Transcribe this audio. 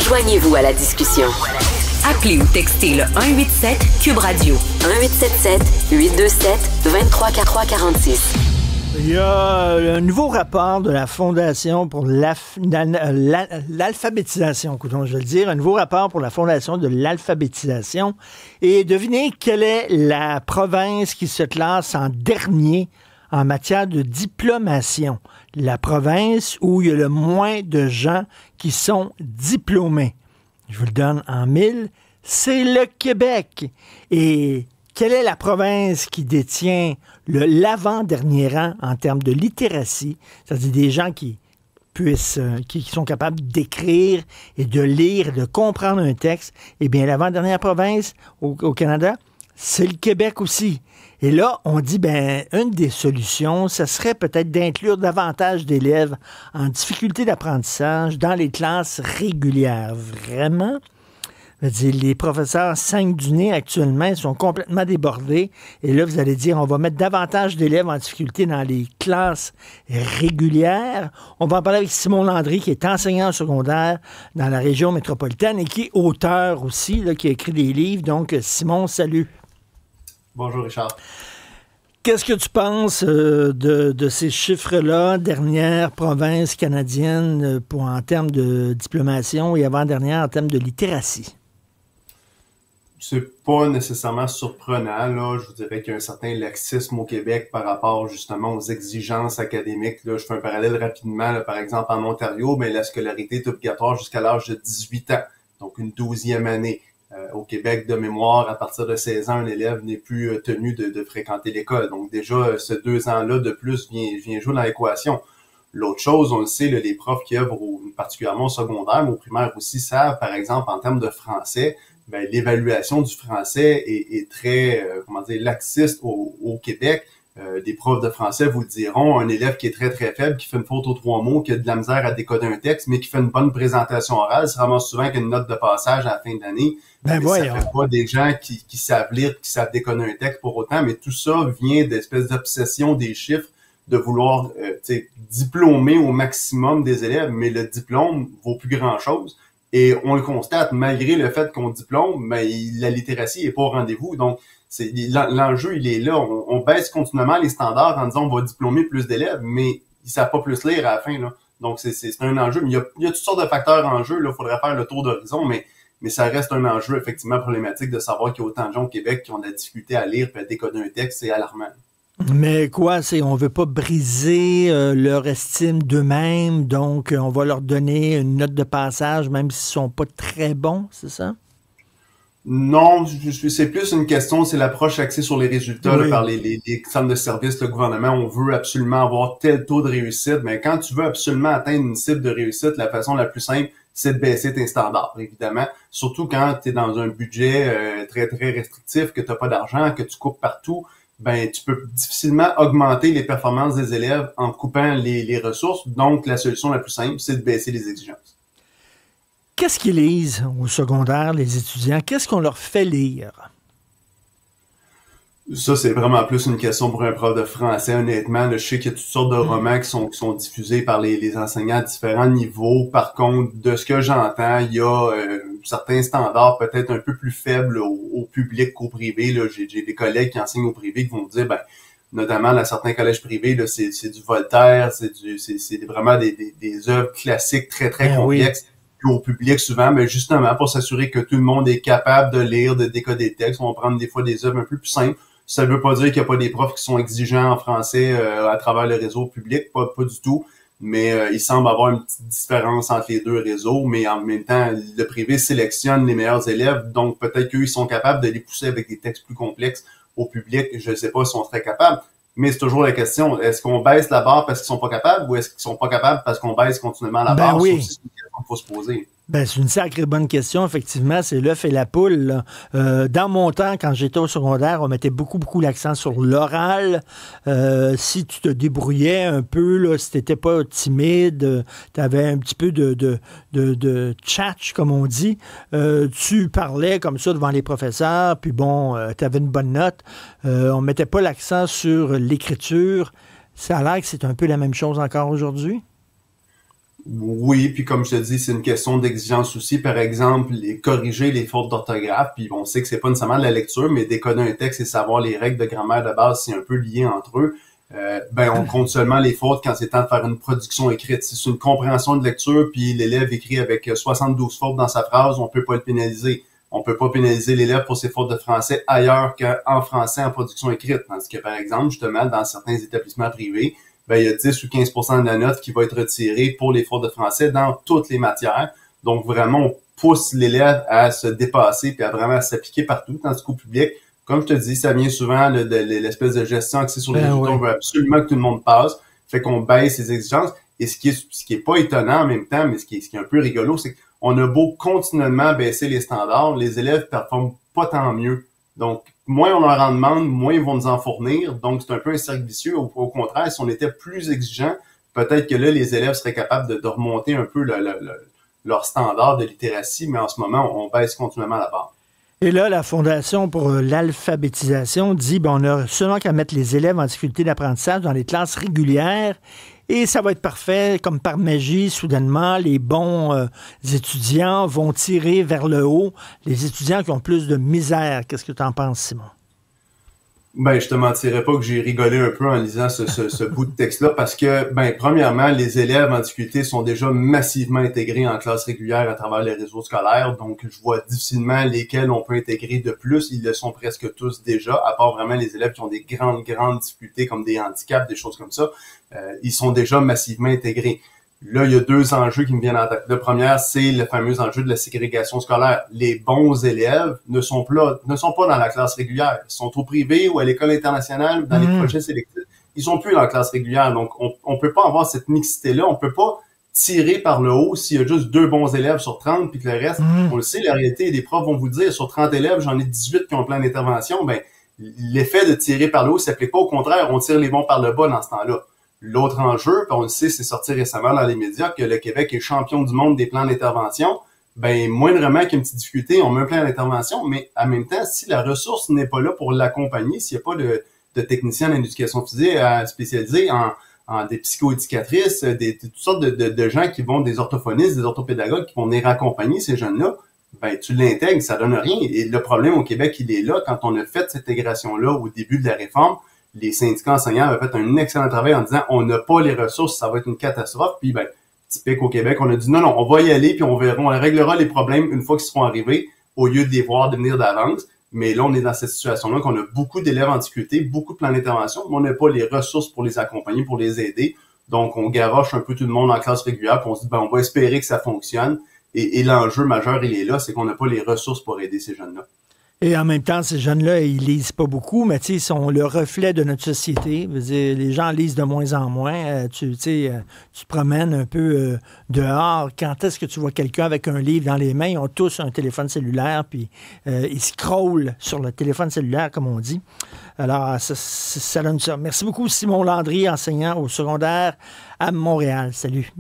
Joignez-vous à la discussion. Appelez ou textez le 187 Cube Radio 1877-827-2343-46. Il y a un nouveau rapport de la Fondation pour l'alphabétisation, je vais le dire, un nouveau rapport pour la Fondation de l'alphabétisation. Et devinez quelle est la province qui se classe en dernier en matière de diplomation. La province où il y a le moins de gens qui sont diplômés. Je vous le donne en mille, c'est le Québec. Et quelle est la province qui détient l'avant-dernier rang en termes de littératie, c'est-à-dire des gens qui sont capables d'écrire et de lire, de comprendre un texte? Eh bien, l'avant-dernière province au Canada, c'est le Québec aussi. Et là, on dit, une des solutions, ce serait peut-être d'inclure davantage d'élèves en difficulté d'apprentissage dans les classes régulières. Vraiment? Je veux dire, les professeurs saignent du nez actuellement, ils sont complètement débordés. Et là, vous allez dire, on va mettre davantage d'élèves en difficulté dans les classes régulières. On va en parler avec Simon Landry, qui est enseignant secondaire dans la région métropolitaine et qui est auteur aussi, là, qui a écrit des livres. Donc, Simon, salut. Bonjour, Richard. Qu'est-ce que tu penses de ces chiffres-là, dernière province canadienne en termes de diplomation et avant-dernière en termes de littératie? C'est pas nécessairement surprenant, là. Je vous dirais qu'il y a un certain laxisme au Québec par rapport justement aux exigences académiques. Là, je fais un parallèle rapidement. Là, par exemple, en Ontario, la scolarité est obligatoire jusqu'à l'âge de 18 ans, donc une 12e année. Au Québec, de mémoire, à partir de 16 ans, un élève n'est plus tenu de fréquenter l'école. Donc déjà, ce 2 ans-là de plus vient jouer dans l'équation. L'autre chose, on le sait, là, les profs qui œuvrent particulièrement au secondaire, mais au primaire aussi, savent, par exemple, en termes de français, l'évaluation du français est très, laxiste au Québec. Des profs de français vous le diront, un élève qui est très, très faible, qui fait une faute aux 3 mots, qui a de la misère à décoder un texte, mais qui fait une bonne présentation orale, se ramasse souvent qu'une note de passage à la fin de l'année. Ça fait pas des gens qui savent lire, qui savent décoder un texte pour autant, mais tout ça vient d'espèces d'obsession des chiffres, de vouloir diplômer au maximum des élèves, mais le diplôme vaut plus grand-chose. Et on le constate, malgré le fait qu'on diplôme, la littératie est pas au rendez-vous. Donc, l'enjeu, il est là. On baisse continuellement les standards en disant on va diplômer plus d'élèves, mais ils savent pas plus lire à la fin, là. Donc, c'est un enjeu. Mais il y a toutes sortes de facteurs en jeu, là. Il faudrait faire le tour d'horizon, mais ça reste un enjeu, effectivement, problématique de savoir qu'il y a autant de gens au Québec qui ont de la difficulté à lire et à décoder un texte. C'est alarmant. Mais quoi, on veut pas briser leur estime d'eux-mêmes, donc on va leur donner une note de passage, même s'ils sont pas très bons, c'est ça? Non, c'est plus une question, c'est l'approche axée sur les résultats là, par les centres de services, le gouvernement. On veut absolument avoir tel taux de réussite, mais quand tu veux absolument atteindre une cible de réussite, la façon la plus simple, c'est de baisser tes standards, évidemment. Surtout quand tu es dans un budget très, très restrictif, que tu n'as pas d'argent, que tu coupes partout, tu peux difficilement augmenter les performances des élèves en coupant les ressources. Donc, la solution la plus simple, c'est de baisser les exigences. Qu'est-ce qu'ils lisent au secondaire, les étudiants? Qu'est-ce qu'on leur fait lire? Ça, c'est vraiment plus une question pour un prof de français, honnêtement. Là, je sais qu'il y a toutes sortes de romans qui sont diffusés par les enseignants à différents niveaux. Par contre, de ce que j'entends, il y a certains standards peut-être un peu plus faibles au public qu'au privé. Là, j'ai des collègues qui enseignent au privé qui vont me dire, notamment dans certains collèges privés, là, c'est du Voltaire, c'est vraiment des œuvres classiques très, très complexes. Oui. Au public souvent, mais justement pour s'assurer que tout le monde est capable de lire, de décoder des textes. On va prendre des fois des œuvres un peu plus simples. Ça ne veut pas dire qu'il n'y a pas des profs qui sont exigeants en français à travers le réseau public, pas du tout. Mais il semble avoir une petite différence entre les deux réseaux, mais en même temps, le privé sélectionne les meilleurs élèves, donc peut-être qu'eux, ils sont capables de les pousser avec des textes plus complexes au public. Je ne sais pas s'ils sont très capables, mais c'est toujours la question, est-ce qu'on baisse la barre parce qu'ils sont pas capables ou est-ce qu'ils sont pas capables parce qu'on baisse continuellement la barre? Oui. C'est une question qu'il faut se poser. C'est une sacrée bonne question, effectivement. C'est l'œuf et la poule. Dans mon temps, quand j'étais au secondaire, on mettait beaucoup l'accent sur l'oral. Si tu te débrouillais un peu, là, si tu n'étais pas timide, tu avais un petit peu de tchatch, comme on dit, tu parlais comme ça devant les professeurs, puis tu avais une bonne note. On ne mettait pas l'accent sur l'écriture. Ça a l'air que c'est un peu la même chose encore aujourd'hui. Oui, puis comme je te dis, c'est une question d'exigence aussi. Par exemple, corriger les fautes d'orthographe, puis on sait que c'est pas nécessairement de la lecture, mais décoder un texte et savoir les règles de grammaire de base, c'est un peu lié entre eux. On compte seulement les fautes quand c'est temps de faire une production écrite. Si c'est une compréhension de lecture, puis l'élève écrit avec 72 fautes dans sa phrase, on peut pas le pénaliser. On peut pas pénaliser l'élève pour ses fautes de français ailleurs qu'en français en production écrite. Tandis que, par exemple, justement, dans certains établissements privés, il y a 10 ou 15% de la note qui va être retirée pour les fautes de français dans toutes les matières. Donc, vraiment, on pousse l'élève à se dépasser puis à vraiment s'appliquer partout. Tandis qu'au public, comme je te dis, ça vient souvent de l'espèce de gestion axée sur les résultats. On veut absolument que tout le monde passe. Fait qu'on baisse les exigences. Et ce qui est pas étonnant en même temps, mais ce qui est un peu rigolo, c'est qu'on a beau continuellement baisser les standards, les élèves performent pas tant mieux. Donc, moins on leur en demande, moins ils vont nous en fournir. Donc, c'est un peu un cercle vicieux. Au contraire, si on était plus exigeant, peut-être que là, les élèves seraient capables de remonter un peu leur standard de littératie, mais en ce moment, on baisse continuellement la barre. Et là, la Fondation pour l'alphabétisation dit on a seulement qu'à mettre les élèves en difficulté d'apprentissage dans les classes régulières et ça va être parfait. Comme par magie, soudainement, les bons étudiants vont tirer vers le haut les étudiants qui ont plus de misère. Qu'est-ce que tu en penses, Simon? Je te mentirais pas que j'ai rigolé un peu en lisant ce bout de texte-là parce que, premièrement, les élèves en difficulté sont déjà massivement intégrés en classe régulière à travers les réseaux scolaires, donc je vois difficilement lesquels on peut intégrer de plus. Ils le sont presque tous déjà, à part vraiment les élèves qui ont des grandes difficultés comme des handicaps, des choses comme ça. Ils sont déjà massivement intégrés. Là, il y a deux enjeux qui me viennent en tête. Le premier, c'est le fameux enjeu de la ségrégation scolaire. Les bons élèves ne sont pas dans la classe régulière. Ils sont au privé ou à l'école internationale, dans les projets sélectifs. Ils sont plus dans la classe régulière. Donc, on peut pas avoir cette mixité-là. On peut pas tirer par le haut s'il y a juste 2 bons élèves sur 30 puis que le reste, on le sait, la réalité, les profs vont vous dire, sur 30 élèves, j'en ai 18 qui ont un plan d'intervention. L'effet de tirer par le haut s'applique pas. Au contraire, on tire les bons par le bas dans ce temps-là. L'autre enjeu, on le sait, c'est sorti récemment dans les médias que le Québec est champion du monde des plans d'intervention. Moindrement qu'il y a une petite difficulté, on met un plan d'intervention, mais en même temps, si la ressource n'est pas là pour l'accompagner, s'il n'y a pas de technicien en éducation physique spécialisé en des psychoéducatrices, toutes sortes de gens qui vont, des orthophonistes, des orthopédagogues qui vont venir accompagner ces jeunes-là, tu l'intègres, ça donne rien. Et le problème au Québec, il est là, quand on a fait cette intégration-là au début de la réforme, les syndicats enseignants avaient fait un excellent travail en disant on n'a pas les ressources, ça va être une catastrophe. Puis typique au Québec, on a dit non, on va y aller, puis on réglera les problèmes une fois qu'ils seront arrivés, au lieu de les voir devenir d'avance. Mais là, on est dans cette situation-là qu'on a beaucoup d'élèves en difficulté, beaucoup de plans d'intervention, mais on n'a pas les ressources pour les accompagner, pour les aider. Donc, on gavoche un peu tout le monde en classe régulière, puis on se dit on va espérer que ça fonctionne. Et l'enjeu majeur, il est là, c'est qu'on n'a pas les ressources pour aider ces jeunes-là. Et en même temps, ces jeunes-là, ils lisent pas beaucoup, mais ils sont le reflet de notre société. Je veux dire, les gens lisent de moins en moins. Tu te promènes un peu dehors. Quand est-ce que tu vois quelqu'un avec un livre dans les mains? Ils ont tous un téléphone cellulaire, puis ils scrollent sur le téléphone cellulaire, comme on dit. Alors, ça donne ça. Merci beaucoup, Simon Landry, enseignant au secondaire à Montréal. Salut.